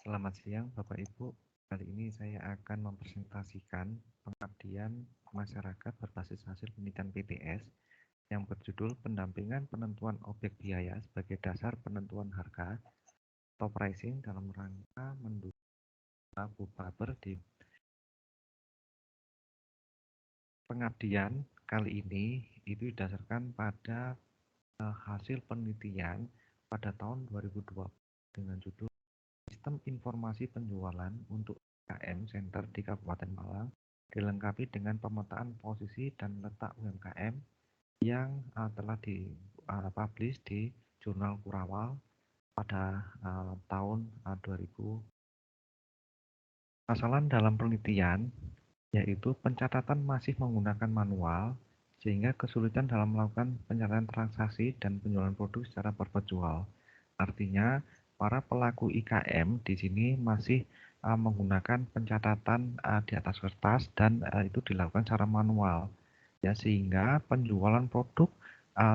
Selamat siang Bapak Ibu. Kali ini saya akan mempresentasikan pengabdian masyarakat berbasis hasil penelitian PTS yang berjudul Pendampingan Penentuan Objek Biaya sebagai Dasar Penentuan Harga atau Pricing dalam rangka mendukung Bupaber di pengabdian kali ini itu didasarkan pada hasil penelitian pada tahun 2020 dengan judul Sistem Informasi Penjualan untuk UMKM Center di Kabupaten Malang dilengkapi dengan pemetaan posisi dan letak UMKM yang telah dipublish di Jurnal Kurawal pada tahun 2000. Masalah dalam penelitian yaitu pencatatan masih menggunakan manual sehingga kesulitan dalam melakukan pencatatan transaksi dan penjualan produk secara perpetual. Artinya, para pelaku IKM di sini masih menggunakan pencatatan di atas kertas dan itu dilakukan secara manual, ya sehingga penjualan produk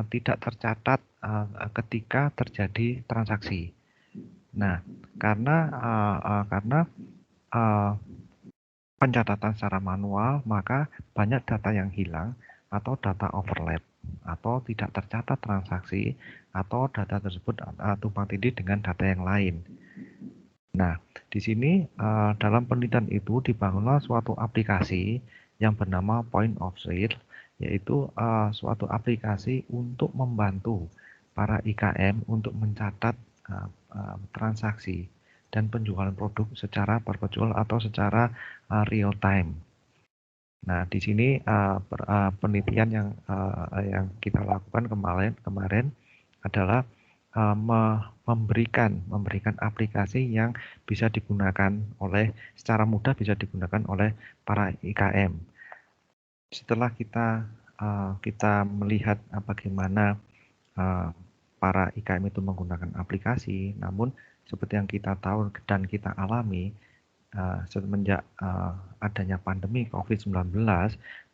tidak tercatat ketika terjadi transaksi. Nah, karena pencatatan secara manual, maka banyak data yang hilang atau data overlap atau tidak tercatat transaksi atau data tersebut tumpang tindih dengan data yang lain. Nah, di sini dalam penelitian itu dibangunlah suatu aplikasi yang bernama Point of Sale, yaitu suatu aplikasi untuk membantu para IKM untuk mencatat transaksi dan penjualan produk secara perpetual atau secara real time. Nah, di sini penelitian yang kita lakukan kemarin adalah memberikan aplikasi yang bisa digunakan secara mudah bisa digunakan oleh para IKM. Setelah kita melihat bagaimana para IKM itu menggunakan aplikasi, namun seperti yang kita tahu dan kita alami semenjak adanya pandemi COVID-19,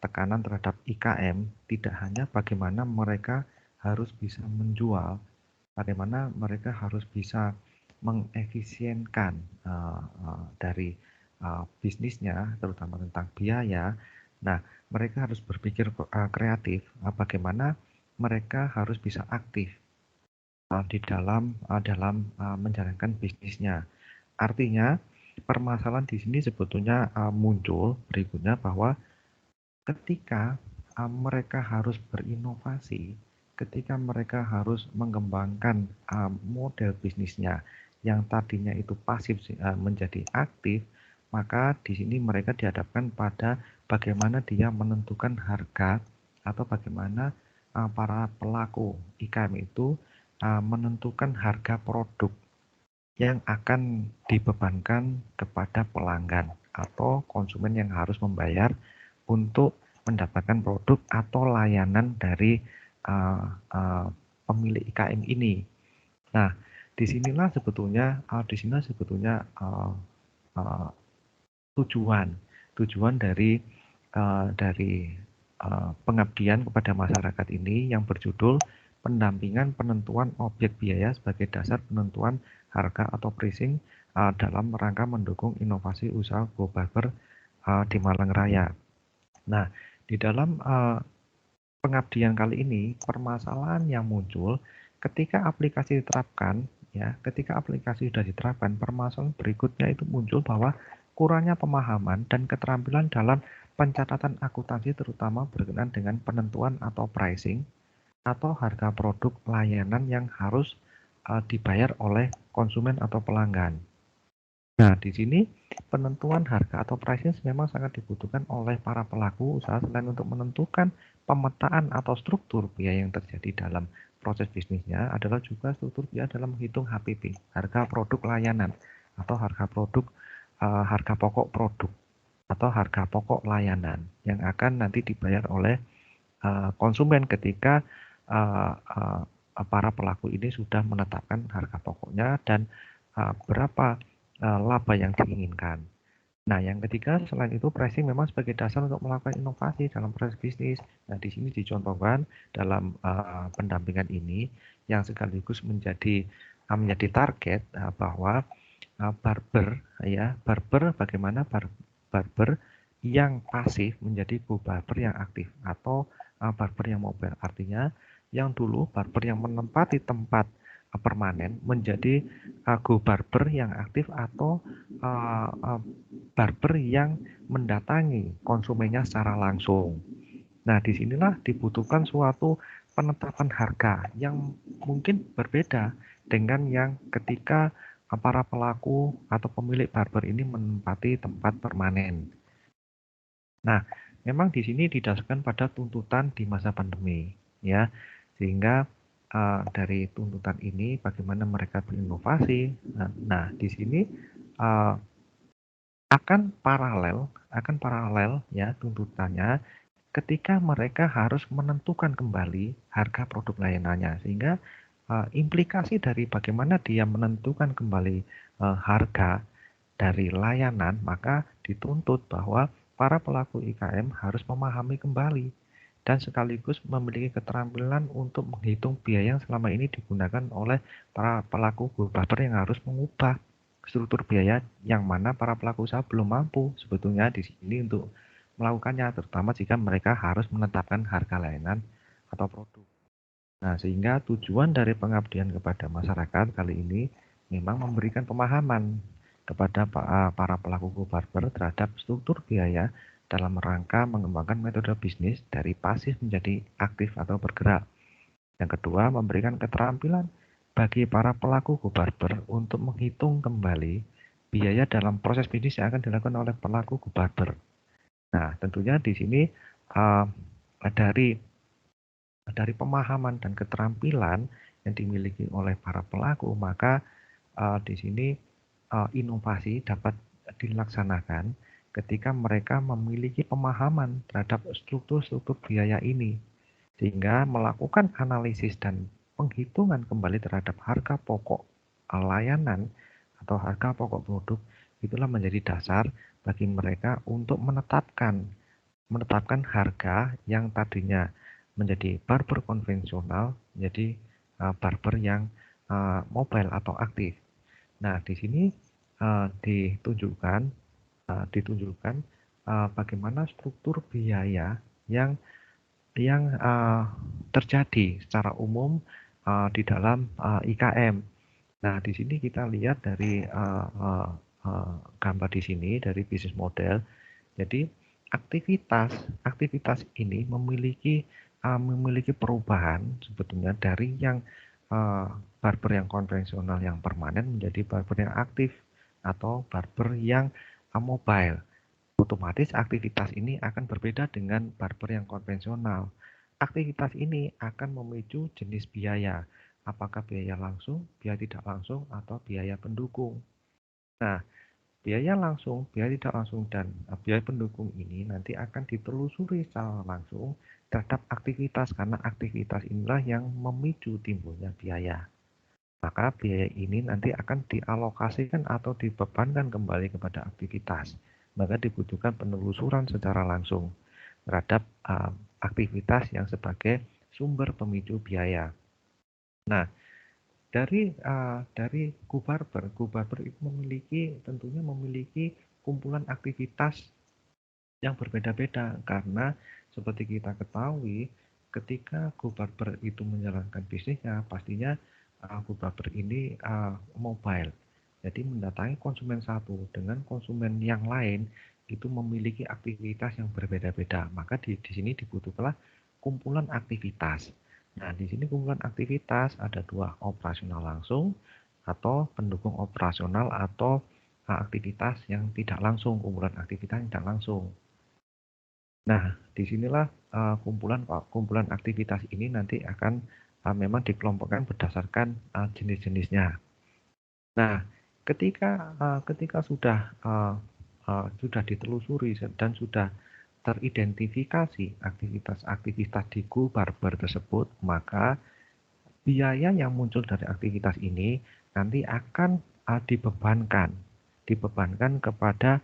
tekanan terhadap IKM tidak hanya bagaimana mereka harus bisa menjual, bagaimana mereka harus bisa mengefisienkan dari bisnisnya, terutama tentang biaya. Nah, mereka harus berpikir kreatif, bagaimana mereka harus bisa aktif di dalam menjalankan bisnisnya. Artinya, permasalahan di sini sebetulnya muncul berikutnya bahwa ketika mereka harus berinovasi, ketika mereka harus mengembangkan model bisnisnya yang tadinya itu pasif menjadi aktif, maka di sini mereka dihadapkan pada bagaimana dia menentukan harga atau bagaimana para pelaku IKM itu menentukan harga produk yang akan dibebankan kepada pelanggan atau konsumen yang harus membayar untuk mendapatkan produk atau layanan dari pemilik IKM ini. Nah, disinilah sebetulnya tujuan dari pengabdian kepada masyarakat ini yang berjudul Pendampingan Penentuan Objek Biaya sebagai Dasar Penentuan Harga atau Pricing dalam rangka mendukung inovasi usaha Bupaber di Malang Raya. Nah, di dalam pengabdian kali ini permasalahan yang muncul ketika aplikasi diterapkan, ya, ketika aplikasi sudah diterapkan, permasalahan berikutnya itu muncul bahwa kurangnya pemahaman dan keterampilan dalam pencatatan akuntansi terutama berkenaan dengan penentuan atau pricing atau harga produk layanan yang harus dibayar oleh konsumen atau pelanggan. Nah, di sini penentuan harga atau pricing memang sangat dibutuhkan oleh para pelaku usaha selain untuk menentukan pemetaan atau struktur biaya yang terjadi dalam proses bisnisnya adalah juga struktur biaya dalam menghitung HPP, harga produk layanan atau harga produk harga pokok produk atau harga pokok layanan yang akan nanti dibayar oleh konsumen ketika para pelaku ini sudah menetapkan harga pokoknya dan berapa laba yang diinginkan. Nah, yang ketiga, selain itu pricing memang sebagai dasar untuk melakukan inovasi dalam proses bisnis. Nah, di sini dicontohkan dalam pendampingan ini yang sekaligus menjadi target bahwa barber ya. Bagaimana barber yang pasif menjadi go barber yang aktif atau barber yang mobile. Artinya yang dulu barber yang menempati tempat permanen menjadi go barber yang aktif atau barber yang mendatangi konsumennya secara langsung. Nah, disinilah dibutuhkan suatu penetapan harga yang mungkin berbeda dengan yang ketika para pelaku atau pemilik barber ini menempati tempat permanen. Nah, memang di sini didasarkan pada tuntutan di masa pandemi, ya, sehingga dari tuntutan ini bagaimana mereka berinovasi. Nah, di sini uh, akan paralel ya tuntutannya ketika mereka harus menentukan kembali harga produk layanannya, sehingga implikasi dari bagaimana dia menentukan kembali harga dari layanan, maka dituntut bahwa para pelaku IKM harus memahami kembali dan sekaligus memiliki keterampilan untuk menghitung biaya yang selama ini digunakan oleh para pelaku barter yang harus mengubah struktur biaya yang mana para pelaku usaha belum mampu sebetulnya di sini untuk melakukannya, terutama jika mereka harus menetapkan harga layanan atau produk. Nah, sehingga tujuan dari pengabdian kepada masyarakat kali ini memang memberikan pemahaman kepada para pelaku barber terhadap struktur biaya dalam rangka mengembangkan metode bisnis dari pasif menjadi aktif atau bergerak. Yang kedua, memberikan keterampilan bagi para pelaku barber untuk menghitung kembali biaya dalam proses bisnis yang akan dilakukan oleh pelaku barber. Nah, tentunya di sini uh, dari pemahaman dan keterampilan yang dimiliki oleh para pelaku, maka di sini inovasi dapat dilaksanakan ketika mereka memiliki pemahaman terhadap struktur-struktur biaya ini, sehingga melakukan analisis dan penghitungan kembali terhadap harga pokok layanan atau harga pokok produk itulah menjadi dasar bagi mereka untuk menetapkan harga yang tadinya menjadi barber konvensional menjadi barber yang mobile atau aktif. Nah, di sini ditunjukkan bagaimana struktur biaya yang terjadi secara umum di dalam IKM. Nah, di sini kita lihat dari gambar di sini dari bisnis model. Jadi aktivitas ini memiliki perubahan sebetulnya dari yang barber yang konvensional yang permanen menjadi barber yang aktif atau barber yang mobile. Otomatis aktivitas ini akan berbeda dengan barber yang konvensional. Aktivitas ini akan memicu jenis biaya, apakah biaya langsung, biaya tidak langsung, atau biaya pendukung. Nah, biaya langsung, biaya tidak langsung, dan biaya pendukung ini nanti akan ditelusuri secara langsung terhadap aktivitas, karena aktivitas inilah yang memicu timbulnya biaya. Maka biaya ini nanti akan dialokasikan atau dibebankan kembali kepada aktivitas. Maka dibutuhkan penelusuran secara langsung terhadap aktivitas yang sebagai sumber pemicu biaya. Nah, dari Gubarber itu tentunya memiliki kumpulan aktivitas yang berbeda-beda, karena seperti kita ketahui ketika Gubarber itu menjalankan bisnisnya pastinya Gubarber ini mobile, jadi mendatangi konsumen satu dengan konsumen yang lain itu memiliki aktivitas yang berbeda-beda, maka di sini dibutuhkanlah kumpulan aktivitas. Nah, di sini kumpulan aktivitas ada dua, operasional langsung atau pendukung operasional atau aktivitas yang tidak langsung, kumpulan aktivitas yang tidak langsung. Nah, disinilah kumpulan aktivitas ini nanti akan memang dikelompokkan berdasarkan jenis-jenisnya. Nah, ketika sudah ditelusuri dan sudah teridentifikasi aktivitas-aktivitas di Gubarber tersebut, maka biaya yang muncul dari aktivitas ini nanti akan dibebankan kepada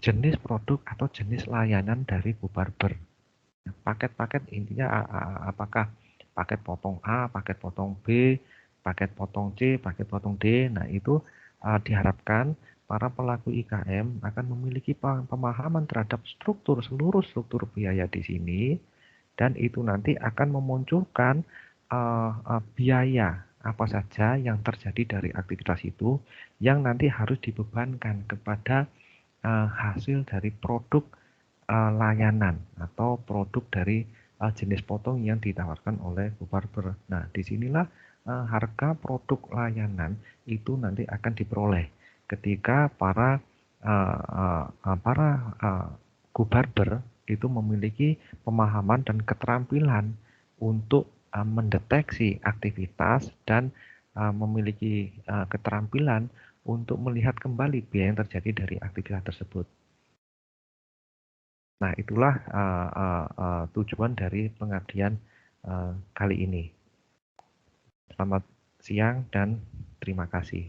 jenis produk atau jenis layanan dari Gubarber. Paket-paket intinya apakah paket potong A, paket potong B, paket potong C, paket potong D. Nah, itu diharapkan para pelaku IKM akan memiliki pemahaman terhadap seluruh struktur biaya di sini, dan itu nanti akan memunculkan biaya apa saja yang terjadi dari aktivitas itu yang nanti harus dibebankan kepada hasil dari produk layanan atau produk dari jenis potong yang ditawarkan oleh barber. Nah, disinilah harga produk layanan itu nanti akan diperoleh ketika para barber itu memiliki pemahaman dan keterampilan untuk mendeteksi aktivitas dan memiliki keterampilan untuk melihat kembali biaya yang terjadi dari aktivitas tersebut. Nah, itulah tujuan dari pengabdian kali ini. Selamat siang dan terima kasih.